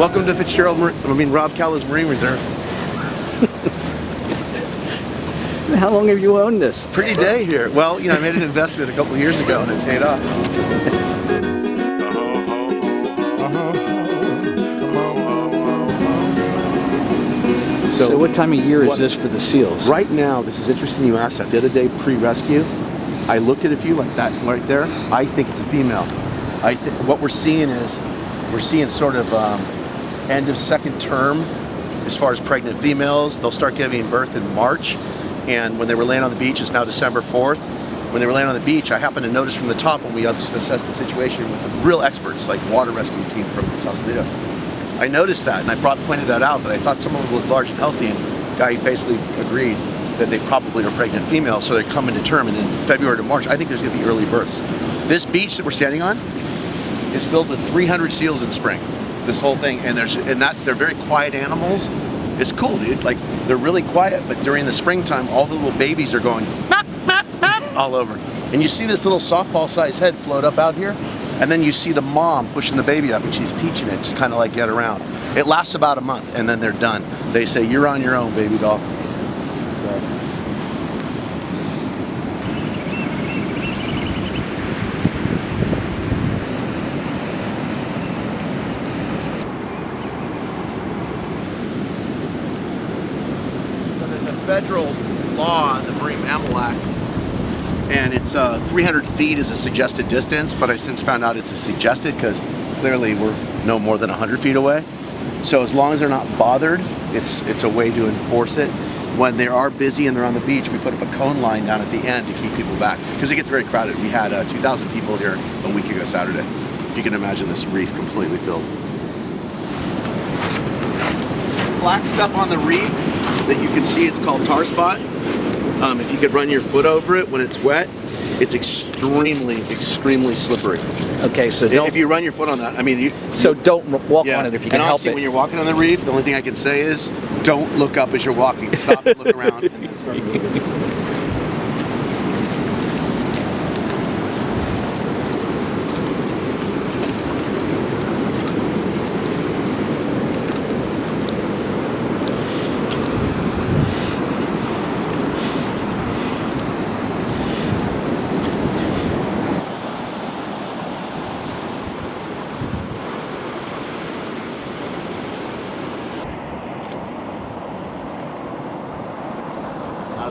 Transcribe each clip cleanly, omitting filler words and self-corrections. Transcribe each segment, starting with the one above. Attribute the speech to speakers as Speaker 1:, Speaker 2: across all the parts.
Speaker 1: Welcome to Fitzgerald, Rob Calla's Marine Reserve.
Speaker 2: How long have you owned this?
Speaker 1: Pretty day here. Well, you know, I made an investment a couple of years ago and it paid off.
Speaker 2: So what time of year is this for the seals?
Speaker 1: Right now, this is interesting you asked that. The other day, pre-rescue, I looked at a few like that right there. I think it's a female. What we're seeing is, we're seeing sort of end of second term as far as pregnant females. They'll start giving birth in March. And when they were laying on the beach, it's now December 4th. When they were laying on the beach, I happened to notice from the top when we assessed the situation with the real experts, like water rescue team from Sausalito. I noticed that, and I pointed that out, that I thought some of them looked large and healthy, and the guy basically agreed that they probably are pregnant females, so they're coming to term, and in February to March, I think there's gonna be early births. This beach that we're standing on is filled with 300 seals in spring, this whole thing, and they're very quiet animals. It's cool, dude, like, they're really quiet, but during the springtime, all the little babies are going mop, mop, mop, all over. And you see this little softball-sized head float up out here, and then you see the mom pushing the baby up, and she's teaching it to kind of like get around. It lasts about a month, and then they're done. They say, you're on your own, baby doll. So. There's a federal law, the Marine Mammal Act, and it's 300 feet is a suggested distance, but I've since found out it's a suggested because clearly we're no more than 100 feet away. So as long as they're not bothered, it's a way to enforce it. When they are busy and they're on the beach, we put up a cone line down at the end to keep people back because it gets very crowded. We had 2,000 people here a week ago Saturday. If you can imagine this reef completely filled. Black stuff on the reef that you can see, it's called tar spot. If you could run your foot over it when it's wet, it's extremely, extremely slippery.
Speaker 2: Okay, so
Speaker 1: if you run your foot on that, I mean,
Speaker 2: don't walk on it if you can help it.
Speaker 1: When you're walking on the reef, the only thing I can say is don't look up as you're walking. Stop and look around and then start moving.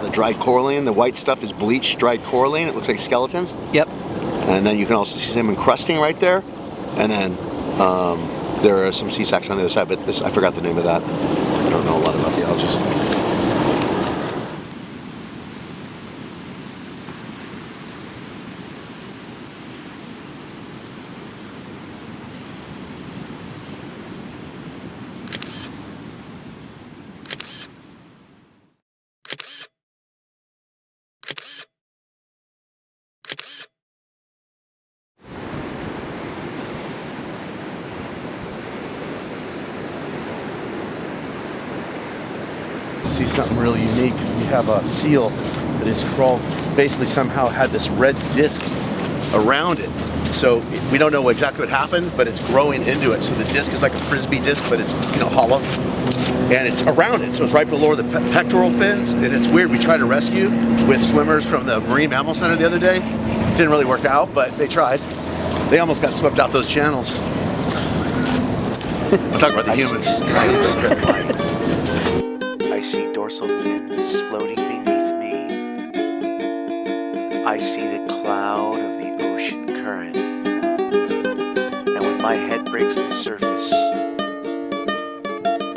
Speaker 1: The dried coralline, the white stuff is bleached dried coralline. It looks like skeletons.
Speaker 2: Yep.
Speaker 1: And then you can also see them encrusting right there. And then there are some sea sacks on the other side, but I forgot the name of that. I don't know a lot about the algae. See something really unique. We have a seal that is crawled, basically somehow had this red disc around it. So we don't know exactly what happened, but it's growing into it. So the disc is like a frisbee disc, but it's hollow, and it's around it. So it's right below the pectoral fins, and it's weird. We tried to rescue with swimmers from the Marine Mammal Center the other day. Didn't really work out, but they tried. They almost got swept out those channels. I'm talking about the humans.
Speaker 3: I see dorsal fins floating beneath me. I see the cloud of the ocean current. And when my head breaks the surface,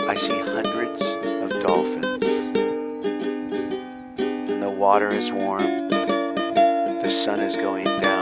Speaker 3: I see hundreds of dolphins. And the water is warm. The sun is going down.